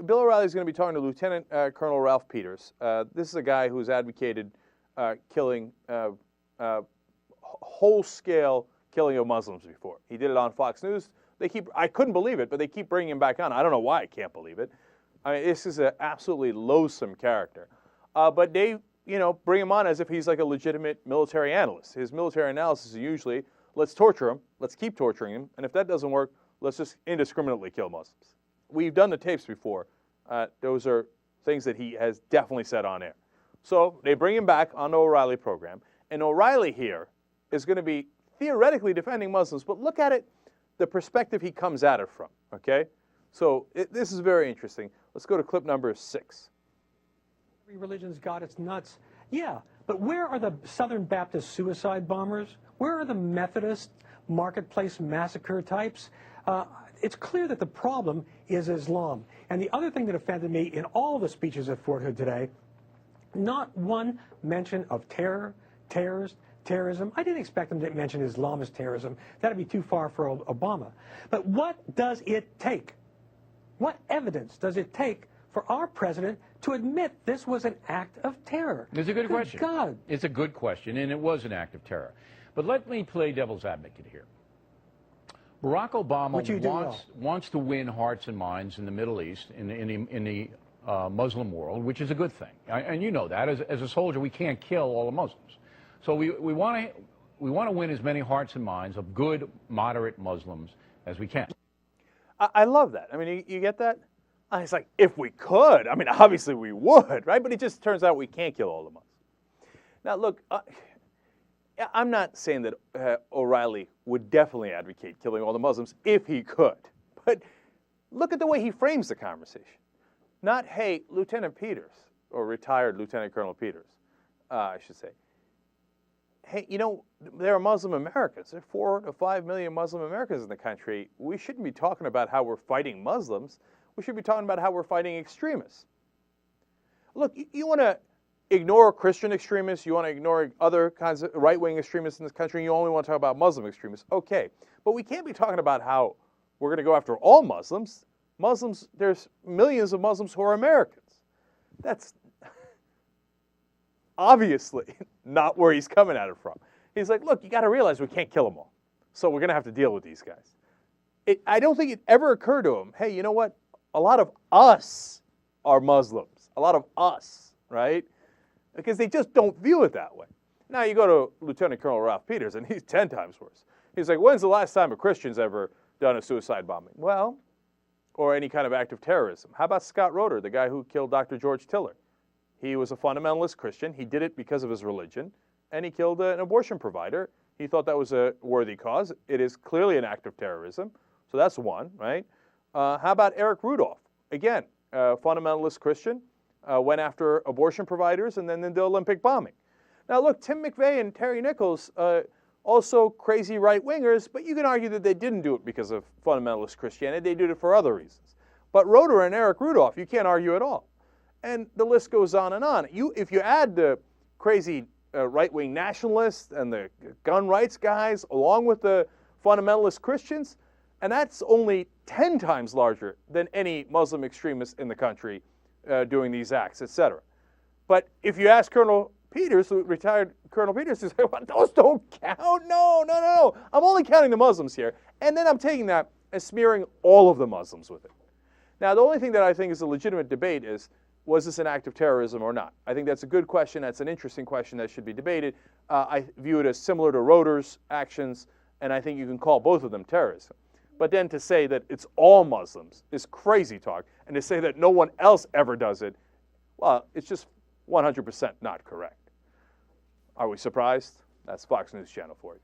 Bill O'Reilly is going to be talking to Lieutenant Colonel Ralph Peters. This is a guy who's advocated killing whole-scale killing of Muslims before. He did it on Fox News. I couldn't believe it, but they keep bringing him back on. I don't know why I can't believe it. I mean, this is an absolutely loathsome character. But they, bring him on as if he's like a legitimate military analyst. His military analysis is usually, let's torture him, let's keep torturing him, and if that doesn't work, let's just indiscriminately kill Muslims. We've done the tapes before. Those are things that he has definitely said on air. So they bring him back on the O'Reilly program, and O'Reilly here is going to be theoretically defending Muslims, but look at it, the perspective he comes at it from, okay? So this is very interesting. Let's go to clip number 6. Every religion's got its nuts. Yeah, but where are the Southern Baptist suicide bombers? Where are the Methodist marketplace massacre types? It's clear that the problem is Islam. And the other thing that offended me in all the speeches at Fort Hood today, not one mention of terrorism. I didn't expect them to mention Islamist terrorism. That'd be too far for Obama. But what does it take? What evidence does it take for our president to admit this was an act of terror? It's a good question. God. It's a good question, and it was an act of terror. But let me play devil's advocate here. Barack Obama wants to win hearts and minds in the Middle East, in the Muslim world, which is a good thing. And you know that. As a soldier, we can't kill all the Muslims. So we want to win as many hearts and minds of good, moderate Muslims as we can. I love that. I mean, you get that? It's like, if we could. I mean, obviously we would, right? But it just turns out we can't kill all the Muslims. Now, look, I'm not saying that O'Reilly would definitely advocate killing all the Muslims if he could. But look at the way he frames the conversation. Not, hey, Lieutenant Peters, or retired Lieutenant Colonel Peters, I should say. Hey, there are Muslim Americans. There are 4 to 5 million Muslim Americans in the country. We shouldn't be talking about how we're fighting Muslims. We should be talking about how we're fighting extremists. Look, you want to ignore Christian extremists, you want to ignore other kinds of right-wing extremists in this country, and you only want to talk about Muslim extremists. Okay, but we can't be talking about how we're going to go after all Muslims. There's millions of Muslims who are Americans. That's obviously not where he's coming at it from. He's like, look, you got to realize we can't kill them all. So we're going to have to deal with these guys. I don't think it ever occurred to him, hey, you know what? A lot of us are Muslims. A lot of us, right? Because they just don't view it that way. Now you go to Lieutenant Colonel Ralph Peters, and he's 10 times worse. He's like, when's the last time a Christian's ever done a suicide bombing? Well, or any kind of act of terrorism. How about Scott Roeder, the guy who killed Dr. George Tiller? He was a fundamentalist Christian. He did it because of his religion, and he killed an abortion provider. He thought that was a worthy cause. It is clearly an act of terrorism, so that's one, right? How about Eric Rudolph? Again, fundamentalist Christian, went after abortion providers and then did the Olympic bombing. Now look, Tim McVeigh and Terry Nichols, also crazy right-wingers, but you can argue that they didn't do it because of fundamentalist Christianity. They did it for other reasons. But Roeder and Eric Rudolph, you can't argue at all. And the list goes on and on. If you add the crazy right-wing nationalists and the gun rights guys along with the fundamentalist Christians, and that's only 10 times larger than any Muslim extremist in the country doing these acts, etc. But if you ask Colonel Peters, retired Colonel Peters, he's like, well, those don't count. No. I'm only counting the Muslims here. And then I'm taking that and smearing all of the Muslims with it. Now, the only thing that I think is a legitimate debate is, was this an act of terrorism or not? I think that's a good question. That's an interesting question that should be debated. I view it as similar to Roeder's actions, and I think you can call both of them terrorism. But then to say that it's all Muslims is crazy talk, and to say that no one else ever does it, well, it's just 100% not correct. Are we surprised? That's Fox News Channel for you.